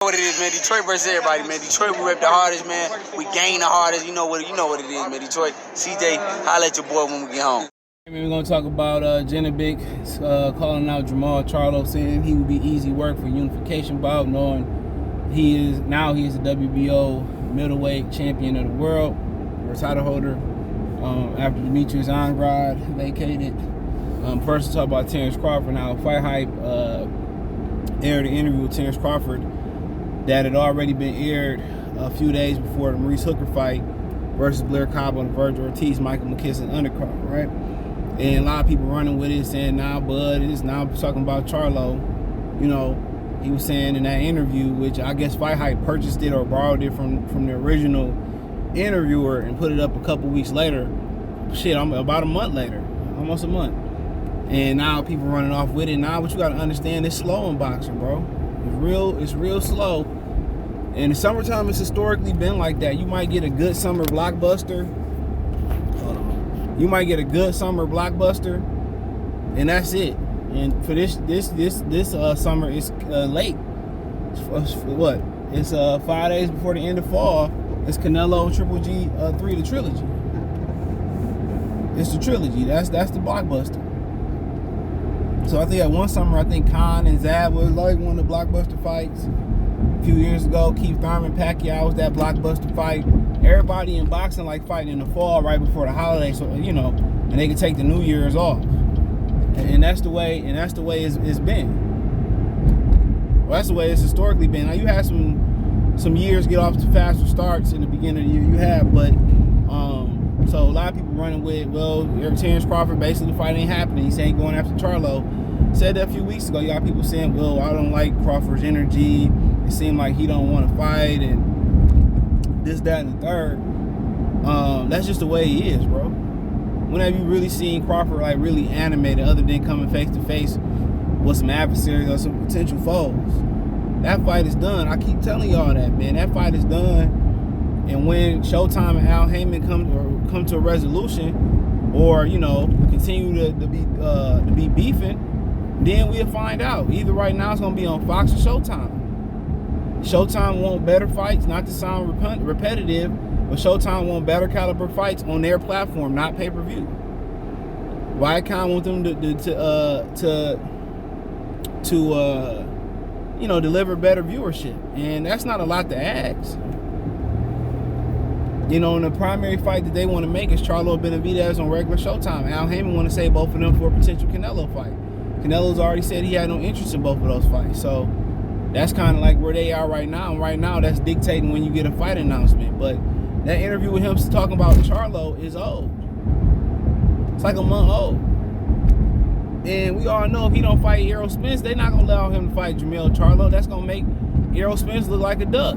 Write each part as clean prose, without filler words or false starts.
What it is, man. Detroit versus everybody, man. Detroit, we rep the hardest, man. We gain the hardest. You know what it is, man. Detroit, CJ, holla at your boy when we get home. We're going to talk about Janibek calling out Jermall Charlo, saying he would be easy work for unification bout, knowing he is the WBO middleweight champion of the world, or title holder, after Demetrius Andrade vacated. First, to talk about Terrence Crawford. Now, Fight Hype aired an interview with Terrence Crawford that had already been aired a few days before the Maurice Hooker fight versus Blair Cobb on the Virgil Ortiz, Michael McKisson undercard, right? And a lot of people running with it, saying, nah, bud, it's now talking about Charlo. You know, he was saying in that interview, which I guess Fight Hype purchased it or borrowed it from the original interviewer and put it up a couple weeks later. Shit, about a month later, almost a month. And now people running off with it. Now what you gotta understand, it's slow in boxing, bro. It's real slow. In the summertime, it's historically been like that. You might get a good summer blockbuster. Hold on. You might get a good summer blockbuster, and that's it. And for this summer, it's late. What? It's 5 days before the end of fall. It's Canelo and Triple G 3, the trilogy. It's the trilogy. That's the blockbuster. So I think at one summer, I think Khan and Zab was like one of the blockbuster fights. A few years ago, Keith Thurman, Pacquiao was that blockbuster fight. Everybody in boxing like fighting in the fall right before the holidays, so you know, and they can take the New Year's off. And that's the way. It's been. Well, that's the way it's historically been. Now you had some years get off to faster starts in the beginning of the year. You have, but so a lot of people running with, well, Terrence Crawford basically the fight ain't happening. He's saying going after Charlo. Said that a few weeks ago. You got people saying, well, I don't like Crawford's energy. It seemed like he don't want to fight and this, that, and the third. That's just the way he is, bro. When have you really seen Crawford like really animated other than coming face to face with some adversaries or some potential foes? That fight is done. I keep telling y'all that, man. That fight is done. And when Showtime and Al Heyman come to a resolution, or you know, continue to be beefing, then we'll find out. Either right now it's gonna be on Fox or Showtime. Showtime want better fights, not to sound repetitive, but Showtime want better caliber fights on their platform, not pay-per-view. Viacom want them to you know, deliver better viewership, and that's not a lot to ask. You know, and the primary fight that they want to make is Charlo Benavidez on regular Showtime. Al Heyman want to save both of them for a potential Canelo fight. Canelo's already said he had no interest in both of those fights. So that's kind of like where they are right now. And right now, that's dictating when you get a fight announcement. But that interview with him talking about Charlo is old. It's like a month old. And we all know if he don't fight Errol Spence, they're not going to allow him to fight Jermell Charlo. That's going to make Errol Spence look like a duck.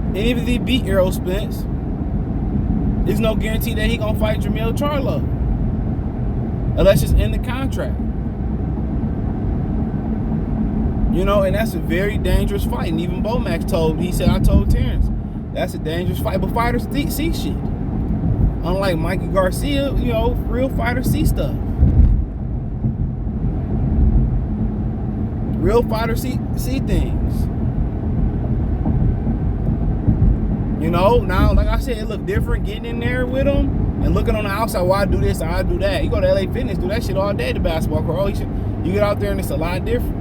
And even if he beat Errol Spence, there's no guarantee that he gonna fight Jermell Charlo, unless it's in the contract. You know, and that's a very dangerous fight. And even Bomax I told Terrence, that's a dangerous fight. But fighters see shit. Unlike Mikey Garcia, you know, real fighters see stuff. Real fighters see things. You know, now, like I said, it look different getting in there with them and looking on the outside, well, I do this, I do that. You go to LA Fitness, do that shit all day at the basketball court. Oh, you get out there and it's a lot different.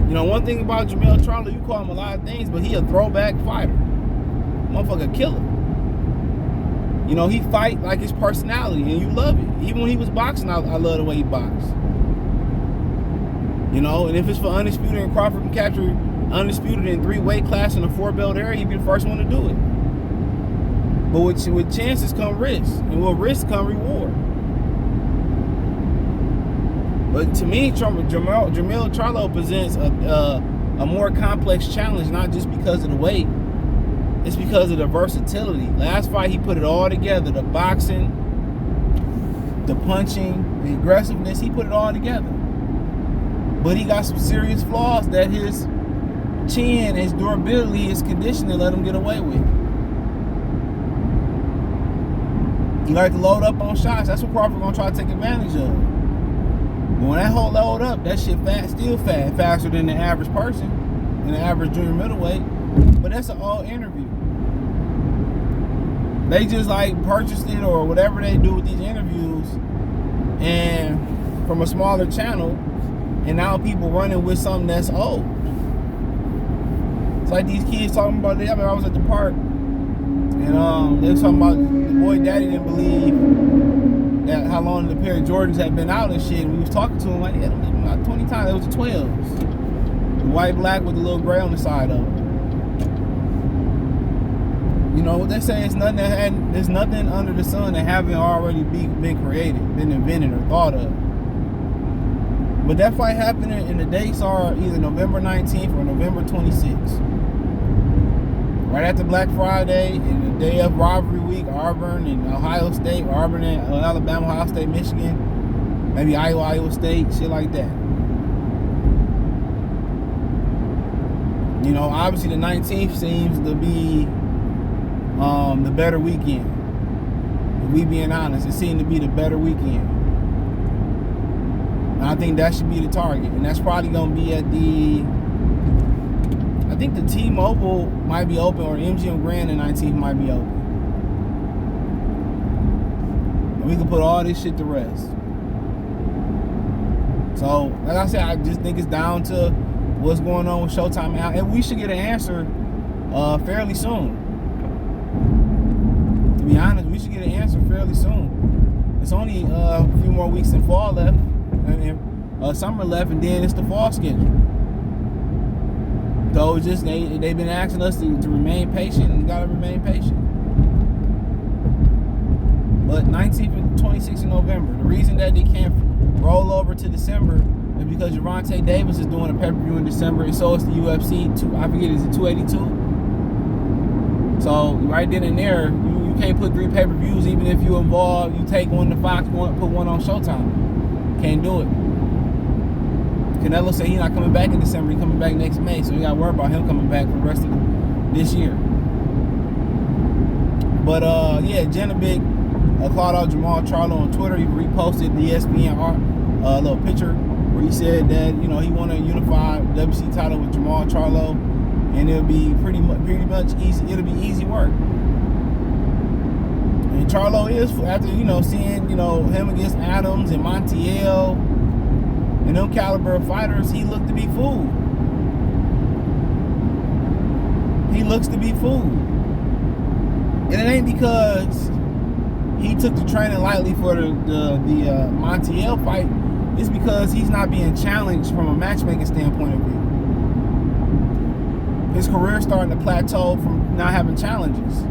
You know, one thing about Jermell Charlo, you call him a lot of things, but he a throwback fighter. Motherfucker killer. You know, he fight like his personality, and you love it. Even when he was boxing, I love the way he boxed. You know, and if it's for Undisputed and Crawford can capture Undisputed in 3 weight class in a 4-belt area, he'd be the first one to do it. But with chances come risks, and with risks come reward. But to me, Jermell Charlo presents a more complex challenge, not just because of the weight. It's because of the versatility. Last fight, he put it all together. The boxing, the punching, the aggressiveness, he put it all together. But he got some serious flaws that his chin, his durability, his conditioning let him get away with. He like to load up on shots. That's what Crawford gonna try to take advantage of. But when that whole load up, that shit still faster than the average person, and the average junior middleweight. But that's an old interview. They just like purchased it or whatever they do with these interviews, and from a smaller channel, and now people running with something that's old. It's like these kids talking about. I was at the park, and they were talking about the boy daddy didn't believe that how long the pair of Jordans had been out and shit. And we was talking to him like, yeah, them about 20 times. It was the 12s, the white black with the little gray on the side of it. You know what they say? It's nothing there's nothing under the sun that haven't already been created, been invented, or thought of. But that fight happening, and the dates are either November 19th or November 26th. Right after Black Friday and the day of rivalry week, Auburn and Ohio State, Auburn and Alabama, Ohio State, Michigan, maybe Iowa State, shit like that. You know, obviously the 19th seems to be the better weekend. If we being honest, it seemed to be the better weekend. And I think that should be the target, and that's probably gonna be at I think the T-Mobile might be open, or MGM Grand the 19th might be open. And we can put all this shit to rest. So, like I said, I just think it's down to what's going on with Showtime now, and we should get an answer fairly soon. To be honest, we should get an answer fairly soon. It's only a few more weeks in fall left, and summer left, and then it's the fall schedule. So it's just they've been asking us to remain patient, and we gotta remain patient. But 19th and 26th of November, the reason that they can't roll over to December is because Gervonta Davis is doing a pay-per-view in December, and so is the UFC. I forget, is it 282? So right then and there, you can't put 3 pay-per-views, even if you take one to Fox, put one on Showtime. Can't do it. Canelo said he's not coming back in December. He's coming back next May, so you got to worry about him coming back for the rest of this year. But yeah, Janibek called out Jermall Charlo on Twitter. He reposted the ESPN little picture where he said that he want to unify WC title with Jermall Charlo, and it'll be pretty much easy. It'll be easy work. And Charlo is, after seeing him against Adams and Montiel and them caliber of fighters, he looked to be fooled. He looks to be fooled. And it ain't because he took the training lightly for the Montiel fight. It's because he's not being challenged from a matchmaking standpoint of view. His career's starting to plateau from not having challenges.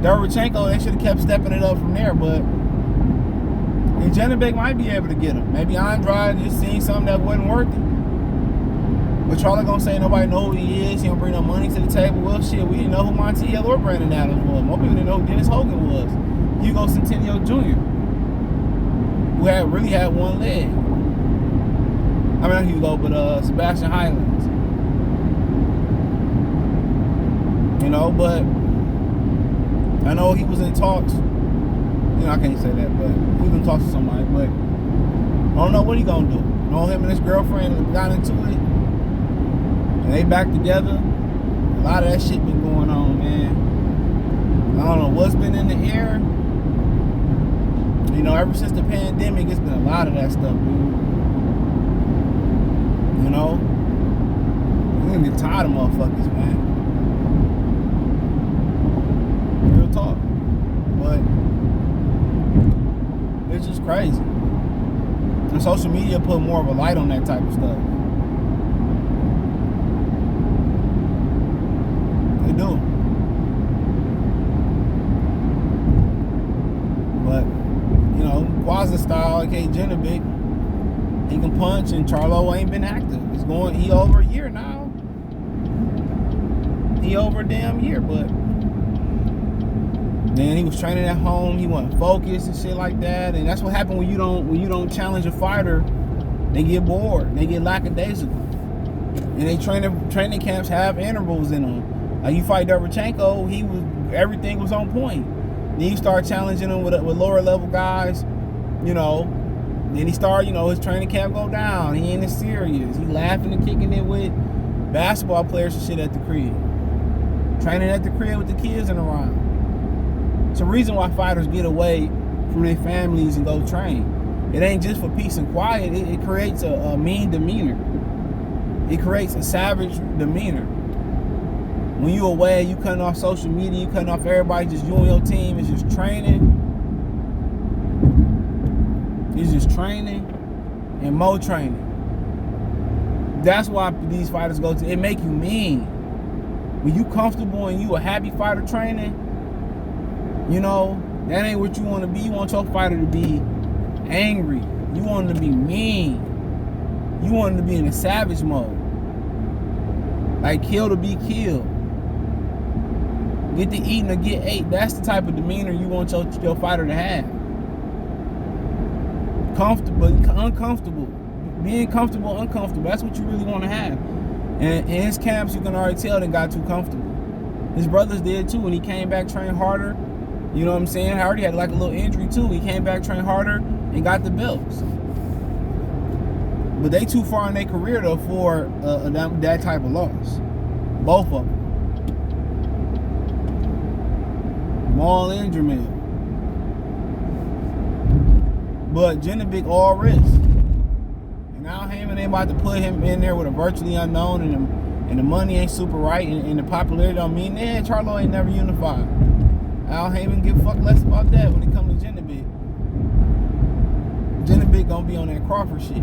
Derevchenko, they should have kept stepping it up from there, but and Janibek might be able to get him. Maybe Andrade just seen something that wasn't worth it. But Charlo gonna say nobody know who he is. He don't bring no money to the table. Well, shit, we didn't know who Montiel or Brandon Adams was. Most people didn't know who Dennis Hogan was. Hugo Centennial Jr., who really had one leg. I mean, not Hugo, but Sebastian Highlands. But I know he was in talks. I can't say that, but he was in talks to somebody. But I don't know what he gonna do. Him and his girlfriend got into it, and they back together. A lot of that shit been going on, man. I don't know what's been in the air. Ever since the pandemic, it's been a lot of that stuff, dude. We're gonna get tired of motherfuckers, man. Real talk. But it's just crazy. And social media put more of a light on that type of stuff. They do. But, Quasi style, aka Janibek, he can punch, and Charlo ain't been active. He over a year now. He over a damn year, but then he was training at home. He wasn't focused and shit like that. And that's what happened when you don't challenge a fighter. They get bored. They get lackadaisical. And they training camps have intervals in them. Like you fight Derevchenko, everything was on point. Then you start challenging him with lower level guys, Then he started, you know, his training camp go down. He ain't as serious. He laughing and kicking it with basketball players and shit at the crib. Training at the crib with the kids in around. It's a reason why fighters get away from their families and go train. It ain't just for peace and quiet. It creates a mean demeanor. It creates a savage demeanor. When you away, you cutting off social media, you cutting off everybody, just you and your team. It's just training. It's just training and more training. That's why these fighters go to, it make you mean. When you comfortable and you a happy fighter training, you know, that ain't what you want to be. You want your fighter to be angry. You want him to be mean. You want him to be in a savage mode. Like kill to be killed. Get to eating or get ate. That's the type of demeanor you want your fighter to have. Comfortable, uncomfortable. Being comfortable, uncomfortable. That's what you really want to have. And in his camps, you can already tell they got too comfortable. His brothers did too. When he came back, trained harder. You know what I'm saying? I already had like a little injury too. He came back, trained harder, and got the belts. But they too far in their career though for that type of loss. Both of them. Janibek and Jermell. But Janibek all risk. And now Heyman ain't about to put him in there with a virtually unknown, and the money ain't super right, and the popularity don't mean that. Charlo ain't never unified. Al Heyman give a fuck less about that when it comes to Janibek. Janibek gonna be on that Crawford shit.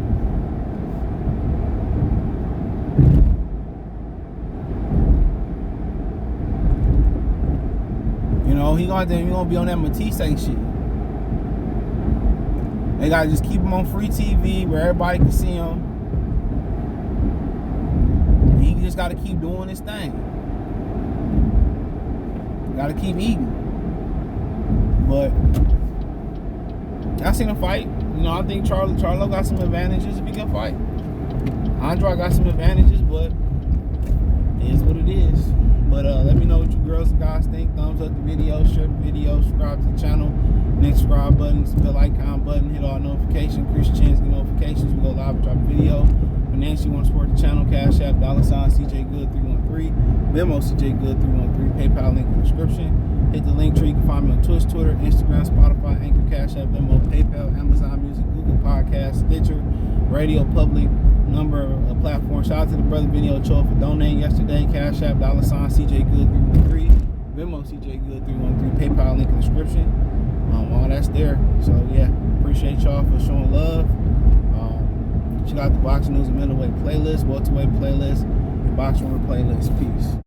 You know, he gonna be on that Matisse shit. They gotta just keep him on free TV where everybody can see him. He just gotta keep doing his thing. Gotta keep eating. But I seen him fight. You know, I think Charlo got some advantages. It'd be a good fight. Andre got some advantages, but it is what it is. But let me know what you girls and guys think. Thumbs up the video, share the video, subscribe to the channel. Next subscribe button, bell icon button, hit all notifications, increase your chance to get notifications. We go live and drop a video. Financially, want to support the channel, Cash App, $CJGood313, Venmo CJGood313, PayPal link in the description. Hit the link tree. You can find me on Twitch, Twitter, Instagram, Spotify, Anchor, Cash App, Venmo, PayPal, Amazon Music, Google Podcasts, Stitcher, Radio Public, number of platforms. Shout out to the brother Benny Ochoa for donating yesterday. Cash App, $CJGood313, Venmo CJGood313, PayPal link in the description. All that's there. So yeah, appreciate y'all for showing love. Check out the Boxing News and Middleweight playlist, welterweight playlist, and boxing room playlist. Peace.